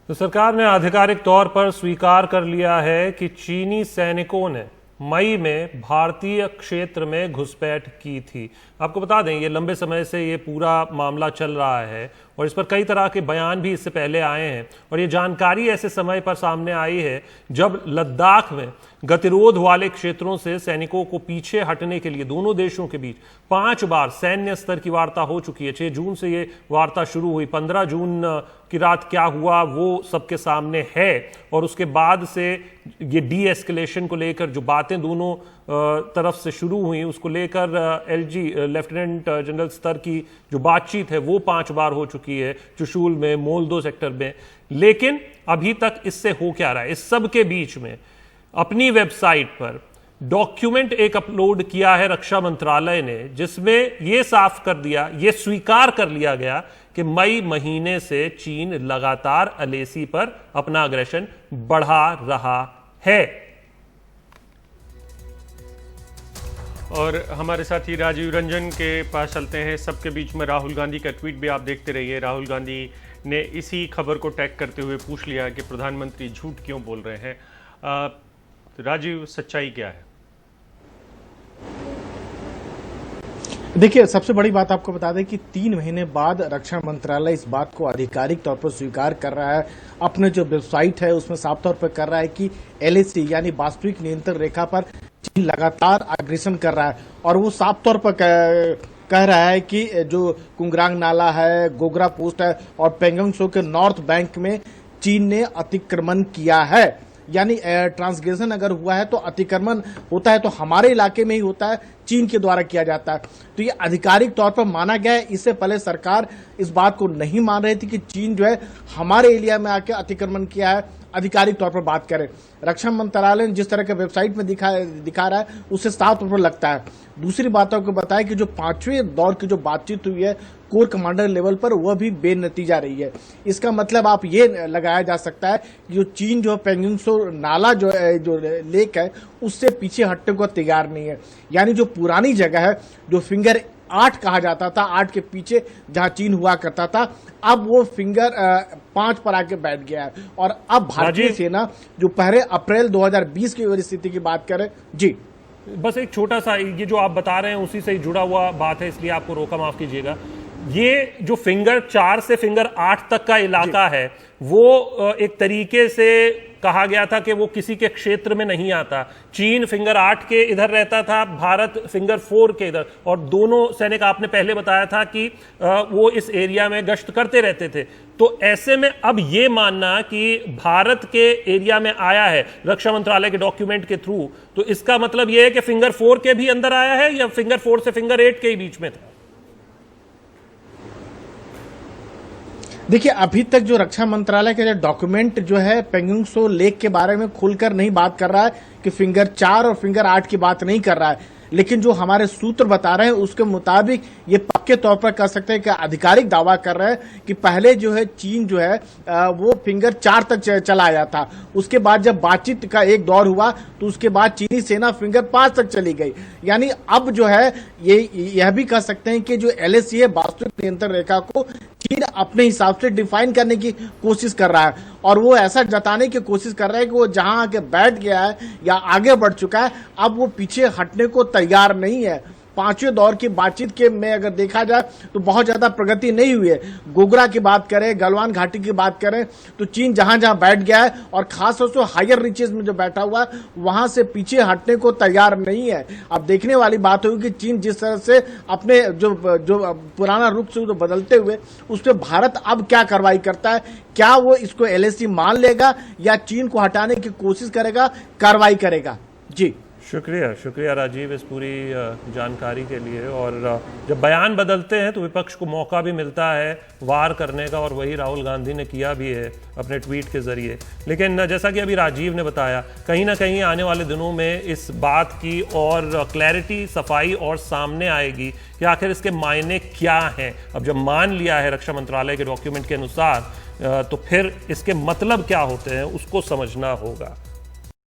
तो सरकार ने आधिकारिक तौर पर स्वीकार कर लिया है कि चीनी सैनिकों ने मई में भारतीय क्षेत्र में घुसपैठ की थी। आपको बता दें, ये लंबे समय से ये पूरा मामला चल रहा है और इस पर कई तरह के बयान भी इससे पहले आए हैं और ये जानकारी ऐसे समय पर सामने आई है जब लद्दाख में गतिरोध वाले क्षेत्रों से सैनिकों को पीछे हटने के लिए दोनों देशों के बीच 5 बार सैन्य स्तर की वार्ता हो चुकी है। 6 जून से ये वार्ता शुरू हुई, 15 जून की रात क्या हुआ वो सबके सामने है और उसके बाद से ये डी एस्केलेशन को लेकर जो बातें दोनों तरफ से शुरू हुई उसको लेकर एलजी लेफ्टिनेंट जनरल स्तर की जो बातचीत है वो 5 बार हो चुकी है, चुशूल में, मोलदो सेक्टर में। लेकिन अभी तक इससे हो क्या रहा है? इस सब के बीच में अपनी वेबसाइट पर डॉक्यूमेंट एक अपलोड किया है रक्षा मंत्रालय ने, जिसमें यह साफ कर दिया, यह स्वीकार कर लिया गया कि मई महीने से चीन लगातार अलेसी पर अपना अग्रेशन बढ़ा रहा है। और हमारे साथी राजीव रंजन के पास चलते हैं। सबके बीच में राहुल गांधी का ट्वीट भी आप देखते रहिए। राहुल गांधी ने इसी खबर को टैग करते हुए पूछ लिया कि प्रधानमंत्री झूठ क्यों बोल रहे हैं। राजीव, सच्चाई क्या है? देखिए, सबसे बड़ी बात आपको बता दें कि 3 महीने बाद रक्षा मंत्रालय इस बात को आधिकारिक तौर पर स्वीकार कर रहा है। अपने जो वेबसाइट है उसमें साफ तौर पर कर रहा है कि एलएसी यानी वास्तविक नियंत्रण रेखा पर चीन लगातार अग्रेसन कर रहा है और वो साफ तौर पर कह रहा है कि जो कुंगरांग नाला है, गोगरा पोस्ट है और पेंगोंग त्सो के नॉर्थ बैंक में चीन ने अतिक्रमण किया है। यानी ट्रांसग्रेशन अगर हुआ है तो अतिक्रमण होता है तो हमारे इलाके में ही होता है, चीन के द्वारा किया जाता है। तो ये आधिकारिक तौर पर माना गया है। इससे पहले सरकार इस बात को नहीं मान रही थी कि चीन जो है हमारे एरिया में आके अतिक्रमण किया है। आधिकारिक तौर पर बात करें, रक्षा मंत्रालय ने जिस तरह के वेबसाइट में दिखा रहा है उससे साफ तौर पर लगता है। दूसरी बात आपको बताया कि जो 5वें दौर की जो बातचीत हुई है कोर कमांडर लेवल पर, वह भी बेनतीजा रही है। इसका मतलब आप ये लगाया जा सकता है कि जो चीन जो पेंगोंग त्सो नाला जो लेक है उससे पीछे हटने को तैयार नहीं है। यानी जो पुरानी जगह है जो फिंगर 8 कहा जाता था, 8 के पीछे जहां चीन हुआ करता था, अब वो फिंगर 5 पर आके बैठ गया है। और अब भारतीय सेना जो पहले अप्रैल 2020 की स्थिति की बात करें, जी बस एक छोटा सा, ये जो आप बता रहे हैं उसी से जुड़ा हुआ बात है, इसलिए आपको रोका, माफ कीजिएगा। ये जो फिंगर 4 से फिंगर 8 तक का इलाका है वो एक तरीके से कहा गया था कि वो किसी के क्षेत्र में नहीं आता। चीन फिंगर 8 के इधर रहता था, भारत फिंगर 4 के इधर, और दोनों सैनिक आपने पहले बताया था कि वो इस एरिया में गश्त करते रहते थे। तो ऐसे में अब ये मानना कि भारत के एरिया में आया है रक्षा मंत्रालय के डॉक्यूमेंट के थ्रू, तो इसका मतलब यह है कि फिंगर 4 के भी अंदर आया है या फिंगर 4 से फिंगर 8 के ही बीच में था? देखिए, अभी तक जो रक्षा मंत्रालय का डॉक्यूमेंट जो है पेंगोंग त्सो लेक के बारे में खुलकर नहीं बात कर रहा है कि फिंगर 4 और फिंगर 8 की बात नहीं कर रहा है। लेकिन जो हमारे सूत्र बता रहे हैं उसके मुताबिक ये पक्के तौर पर कह सकते हैं कि आधिकारिक दावा कर रहे हैं कि पहले जो है चीन जो है वो फिंगर 4 तक चला आया था। उसके बाद जब बातचीत का एक दौर हुआ तो उसके बाद चीनी सेना फिंगर 5 तक चली गई। यानी अब जो है यह भी कह सकते हैं कि जो एलएसी है वास्तविक नियंत्रण रेखा को चीन अपने हिसाब से डिफाइन करने की कोशिश कर रहा है और वो ऐसा जताने की कोशिश कर रहा है कि वो जहां आके बैठ गया है या आगे बढ़ चुका है, अब वो पीछे हटने को तैयार नहीं है। 5वें दौर की बातचीत के में अगर देखा जाए तो बहुत ज्यादा प्रगति नहीं हुई है। गोगरा की बात करें, गलवान घाटी की बात करें तो चीन जहां जहां बैठ गया है और खासतौर से हायर रीचेस में जो बैठा हुआ है वहां से पीछे हटने को तैयार नहीं है। अब देखने वाली बात होगी कि चीन जिस तरह से अपने जो पुराना रुख से बदलते हुए उस पर भारत अब क्या कार्रवाई करता है, क्या वो इसको एलएसी मान लेगा या चीन को हटाने की कोशिश करेगा, कार्रवाई करेगा। जी शुक्रिया राजीव इस पूरी जानकारी के लिए। और जब बयान बदलते हैं तो विपक्ष को मौका भी मिलता है वार करने का, और वही राहुल गांधी ने किया भी है अपने ट्वीट के जरिए। लेकिन जैसा कि अभी राजीव ने बताया, कहीं ना कहीं आने वाले दिनों में इस बात की और क्लैरिटी, सफाई और सामने आएगी कि आखिर इसके मायने क्या हैं। अब जब मान लिया है रक्षा मंत्रालय के डॉक्यूमेंट के अनुसार, तो फिर इसके मतलब क्या होते हैं उसको समझना होगा।